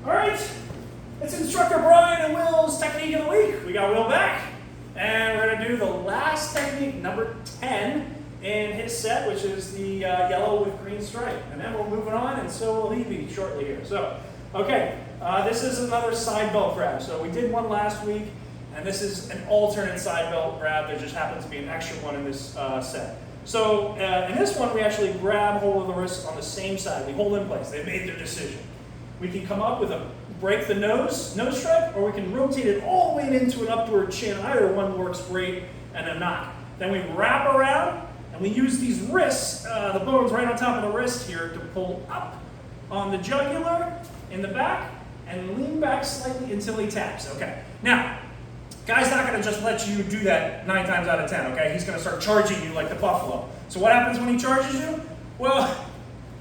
All right, it's Instructor Brian and Will's Technique of the Week. We got Will back, and we're gonna do the last technique, number 10, in his set, which is the yellow with green stripe. And then we're moving on, and so will he be shortly here. So, okay, this is another side belt grab. So we did one last week, and this is an alternate side belt grab. There just happens to be an extra one in this set. So in this one, we actually grab hold of the wrist on the same side. We hold in place. They made their decision. We can come up with a break the nose strike, or we can rotate it all the way into an upward chin. Either one works great, and a knock. Then we wrap around, and we use these wrists, the bones right on top of the wrist here, to pull up on the jugular in the back, and lean back slightly until he taps. Okay. Now, guy's not going to just let you do that 9 times out of 10, okay? He's going to start charging you like the buffalo. So what happens when he charges you? Well,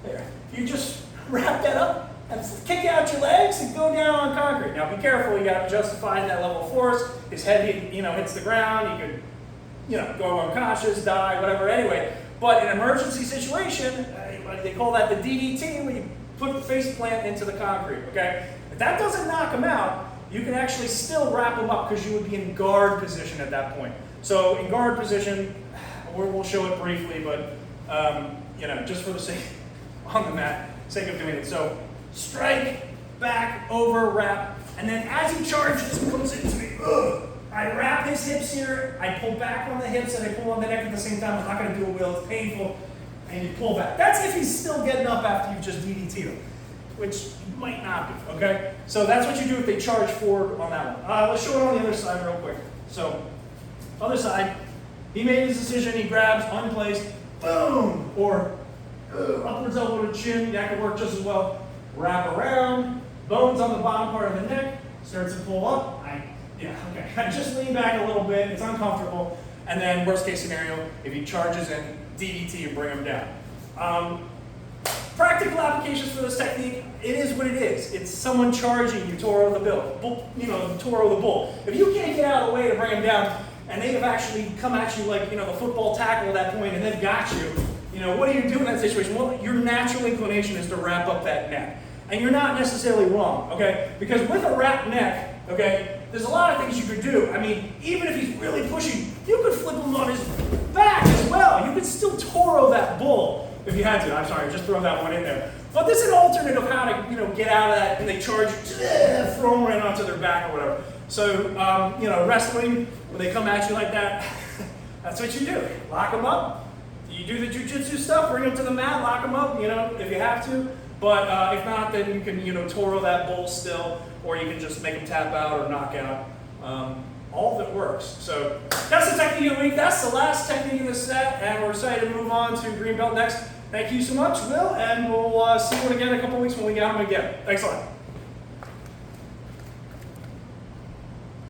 there. You just wrap that up and kick out your legs and go down on concrete. Now be careful, you got to justify that level of force. His head, hits the ground. He could, go unconscious, die, whatever. Anyway, but in an emergency situation, they call that the DDT, where you put the face plant into the concrete. Okay. If that doesn't knock him out, you can actually still wrap him up because you would be in guard position at that point. So in guard position, we'll show it briefly, but just for the sake on the mat, sake of doing it. So strike, back, over, wrap, and then as he charges, comes into me. I wrap his hips here. I pull back on the hips and I pull on the neck at the same time. I'm not going to do it, Will. It's painful. And you pull back. That's if he's still getting up after you've just DDT'd him, which might not be, okay? So that's what you do if they charge forward on that one. Let's show it on the other side real quick. So, other side, he made his decision, he grabs, unplaced, boom, or upwards elbow to chin, that could work just as well. Wrap around, bones on the bottom part of the neck, starts to pull up. I just lean back a little bit, it's uncomfortable, and then worst case scenario, if he charges in, DDT and bring him down. Practical applications for this technique, it is what it is. It's someone charging you, Toro the bull, Toro the bull. If you can't get out of the way to bring him down, and they have actually come at you like, the football tackle at that point, and they've got you, what do you do in that situation? Well, your natural inclination is to wrap up that neck. And you're not necessarily wrong, okay? Because with a wrapped neck, okay, there's a lot of things you could do. I mean, even if he's really pushing, you could flip him on his back as well. You could still Toro that bull if you had to. I'm sorry, just throw that one in there. But this is an alternate of how to, get out of that, and they charge you, throw them right onto their back or whatever. So, wrestling, when they come at you like that, that's what you do. Lock them up. You do the jujitsu stuff, bring them to the mat, lock them up, if you have to. But if not, then you can, Toro that bull still, or you can just make them tap out or knock out. All of it works. So that's the technique of the week. That's the last technique in the set, and we're excited to move on to green belt next. Thank you so much, Will, and we'll see you again in a couple weeks when we get him again. Thanks a lot.